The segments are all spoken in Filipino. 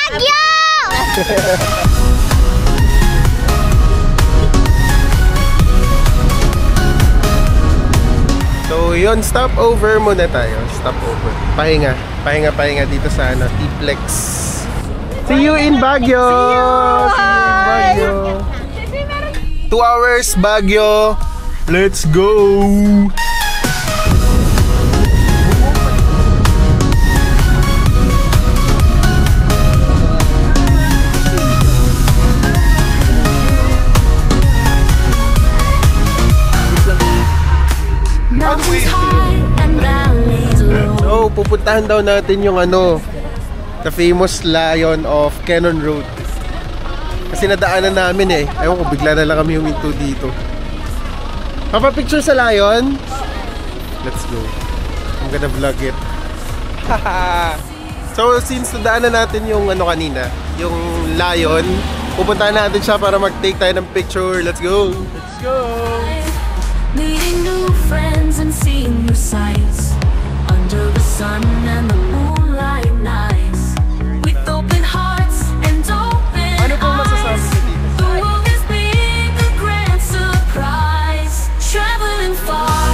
Baguio! So yun, stop over muna tayo. Stop over. Pahinga. Pahinga dito sa T-Plex. See you in Baguio! See you in Baguio! 2 hours Baguio! Let's go! So, pupuntahan daw natin yung the famous Lion of Cannon Road. Kasi nadaanan namin Ewan ko, bigla na lang kami huminto dito. Papapicture sa Lion? Let's go. I'm gonna vlog it. So, since nadaanan natin yung kanina, yung Lion, pupuntahan natin siya para mag-take tayo ng picture. Let's go! Let's go! Meeting new friends and seeing new sights under the sun and the moonlight nights. With open hearts and open eyes, the world is big, a grand surprise. Traveling far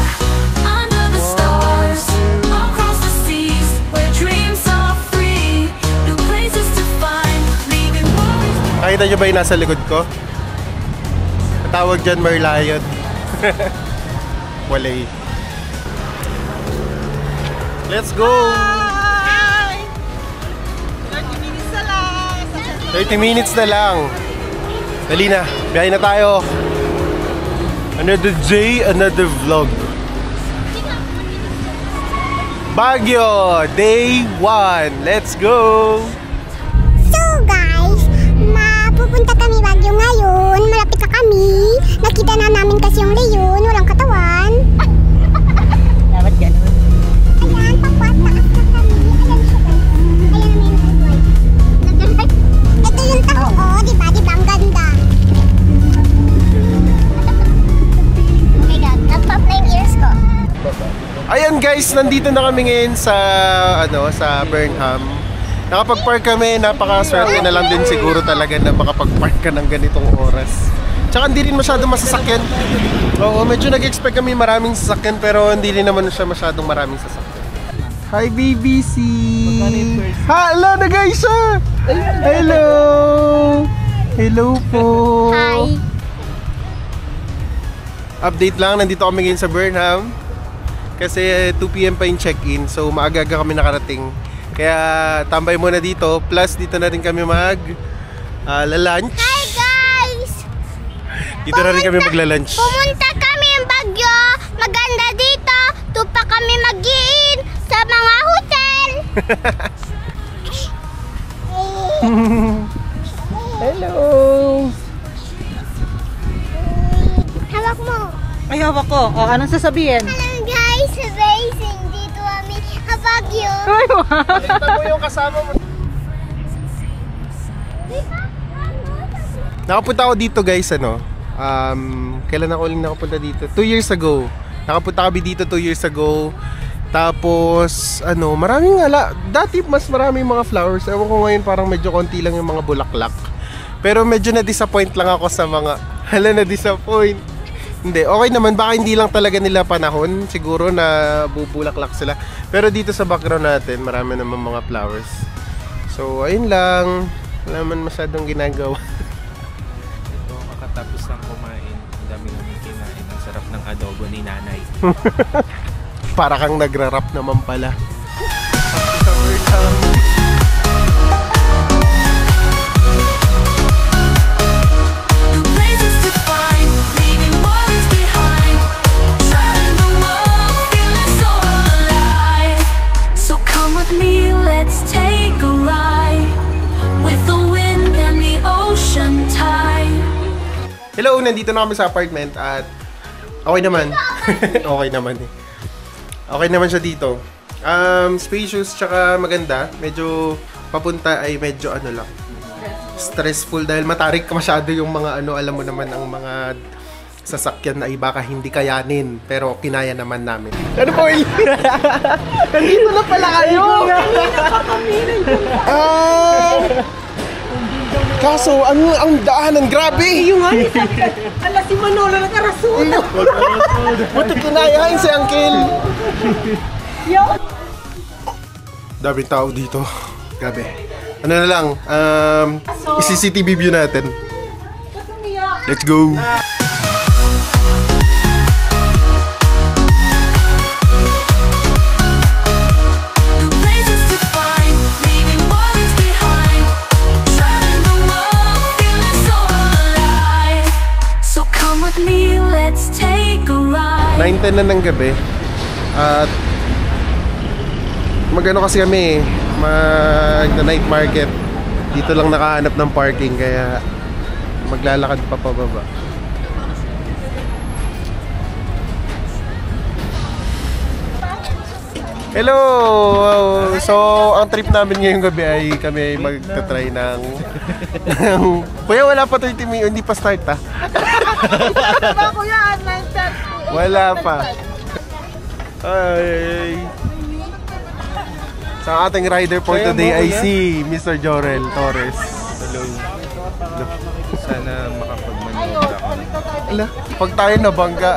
under the stars, across the seas where dreams are free. New places to find, leaving worries. Nakita nyo ba yung nasa likod ko? Tawag dyan Merlion. Walay. Let's go! Hi! 30 minutes na lang. 30 minutes na lang. Dali na, biyahe na tayo. Another day, another vlog. Baguio, day 1. Let's go! So guys, mapupunta kami Baguio ngayon. Malapit na kami. Nakita na namin kasi yung leon, walang katawan. Dapat ganun. Ayan, papataas na kami. Ayan siya guys. Ayan naman yung boy. Ito yung tao, diba? Diba? Ang ganda. Oh my God, nagpa-play yung ears ko. Ayan guys, nandito na kami ngayon sa sa Burnham. Nakapag-park kami, napakaswerte na lang din siguro talaga na makapag-park ka ng ganitong oras. Tsaka hindi rin masyadong masasakyan. Oo, medyo nag-expect kami maraming sasakyan pero hindi rin naman siya masyadong maraming sasakyan. Hi BBC! Hello na guys! Hello! Hello po! Hi! Update lang, nandito kami ngayon sa Burnham. Kasi 2 PM pa yung check-in, so maaga-aga kami nakarating. Kaya tambay muna dito, plus dito na rin kami lunch. Hi guys! Dito na rin kami magla-lunch. Pumunta kami ng Baguio. Maganda dito. Doon pa kami mag-iin sa mga hotel. Hello! Hawak mo. Ay, hawak ko. O, anong sasabihin? Hello guys, racing dito kami sa Baguio. Ay, wow. Nakita mo yung kasama mo. Nakapunta ako dito guys, kailan ako uling nakapunta dito? 2 years ago. Nakapunta kami dito 2 years ago. Tapos, maraming dati mas maraming mga flowers. Ewan ko ngayon parang medyo konti lang yung mga bulaklak. Pero medyo na-disappoint lang ako sa mga, na-disappoint. Hindi, okay naman. Baka hindi lang talaga nila panahon. Siguro na bubulaklak sila. Pero dito sa background natin, marami naman mga flowers. So, ayun lang. Wala naman masyadong ginagawa. Ito, kakatapos lang kumain. Ang dami namin kinain. Ang sarap ng adobo ni nanay. Para kang nagra-rap naman pala. Hello, nandito na kami sa apartment at okay naman. Okay naman eh. Okay naman siya dito. Spacious tsaka maganda. Medyo papunta ay medyo lang. Stressful dahil matarik masyado yung mga alam mo naman ang mga sasakyan na iba ka hindi kayanin. Pero kinaya naman namin. Ano po yun? Nandito na pala kayo! Kaso, ang daanan, grabe! Yung nga, ala si Manolo nagkarasun. Buti kinayahin si Uncle. Daming tao dito. Grabe. Ano na lang, isi-CCTV view natin. Let's go! Let's take a ride. 9:10 na ng gabi. At magano kasi kami mag-night market. Dito lang nakahanap ng parking kaya maglalakad pa pababa. Hello! So, ang trip namin ngayong gabi ay kami ay magta-try ng Kuya, wala pa 30 minutes, hindi pa start ha? Wala pa. Ay. Sa ating rider for today ay si Mr. Jorel Torres. Hello. Sana makapagmanobra ako. Ala, pag tayo nabangga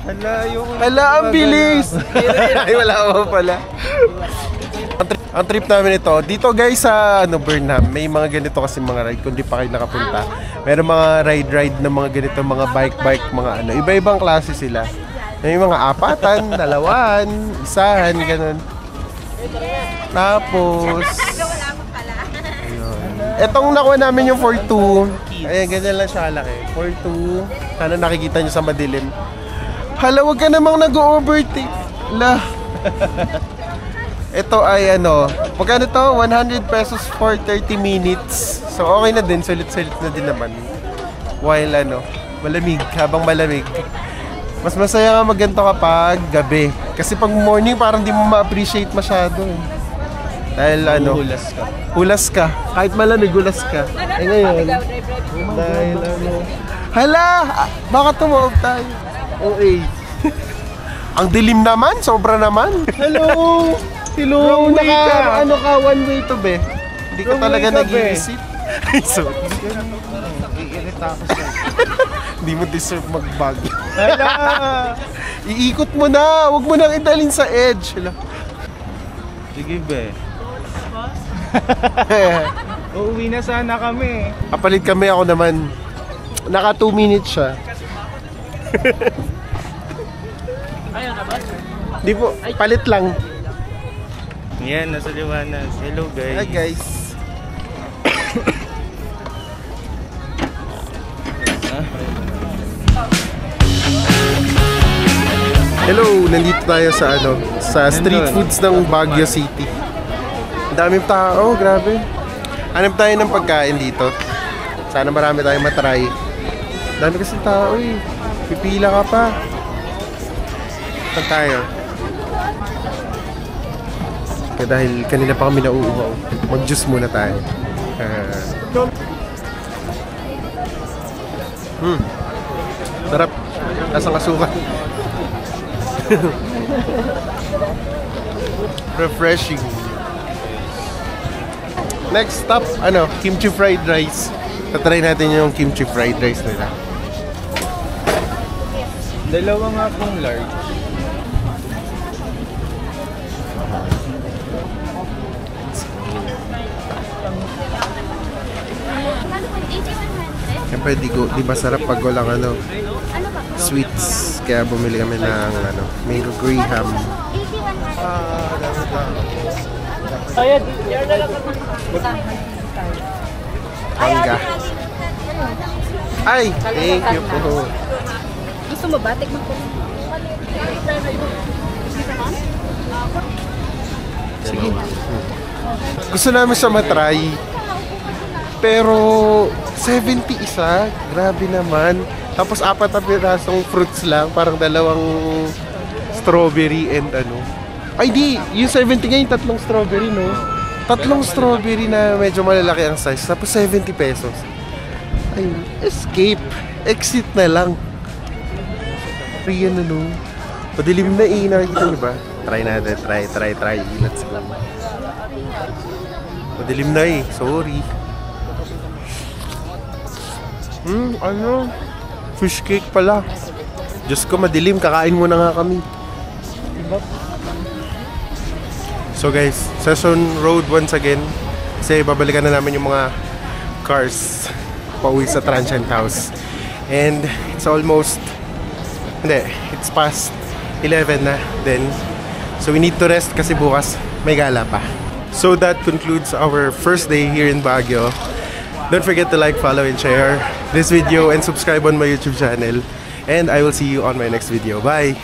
Hala, yung... Hala, ang bilis! Ay, wala pa pala. Ang trip namin ito, dito guys sa Burnham, may mga ganito kasi mga ride kung di pa kayo nakapunta. Meron mga ride na mga ganito, mga bike, mga ano. Iba-ibang klase sila. May mga apatan, dalawan, isahan, ganun. Tapos... Etong nakuha namin yung 4-2. Ayan, ganyan lang siya laki. 4-2. Sana nakikita nyo sa madilim. Hala, wag ka namang nag-overtake. Hala. Ito ay ano, magkano to? 100 pesos for 30 minutes. So okay na din, sulit-sulit na din naman. While malamig, habang malamig. Mas masaya nga magganto kapag gabi. Kasi pag morning parang di mo ma-appreciate masyado. Dahil hulas ka. Kahit malamig, hulas ka. Eh ngayon, dahil hala, baka tumawag tayo. Okay. Ang dilim naman, sobra naman. Hello! Hello! One way to be. Hindi ka talaga nag-iisip. Ay, sorry. Iirita ako sa'yo. Hindi mo deserve mag-bag. Hala! Iikot mo na! Huwag mo nang idalin sa edge. Hala. Sige, be. Uuwi na sana kami. Kapalit kami, ako naman. Naka 2 minutes siya. Di po, palit lang. Yan, nasa liwanag. Hello guys. Hi guys. Hello, nandito tayo sa sa street foods ng Baguio City. Ang daming tao, grabe. Hanap tayo ng pagkain dito. Sana marami tayong matry. Dami kasi tao eh. Pipila ka pa. Saan tayo? Kaya dahil kanina pa kami nauuhaw, mag-juice muna tayo. Sarap. Lasang asukal. Refreshing. Next stop, kimchi fried rice. Tatry natin yung kimchi fried rice nila. Dalawa nga pong large. Siyempre, di ba sarap pag walang sweets. Kaya bumili kami ng mango graham. Mangga. Ay, thank you po. Gusto mo ba? Tikman ko. Sige. Gusto namin siya matry. Pero 70 isa, grabe naman. Tapos 4 na pirasong fruits lang, parang 2 strawberry and Ay di, yung 70 nga yung 3 strawberry, no? 3 strawberry na medyo malalaki ang size, tapos 70 pesos. Ay, escape. Exit na lang. Riyan Padilim na nakikita niyo ba? Try natin, try. Let's go. Padilim na sorry. Ano? Fish cake pala. Diyos ko, madilim. Kakain muna nga kami. So guys, Session Road once again. Kasi babalikan na namin yung mga cars pauwi sa Transient House. And it's almost, it's past 11 na then. So we need to rest kasi bukas may gala pa. So that concludes our first day here in Baguio. Don't forget to like, follow, and share this video and subscribe on my YouTube channel. And I will see you on my next video. Bye!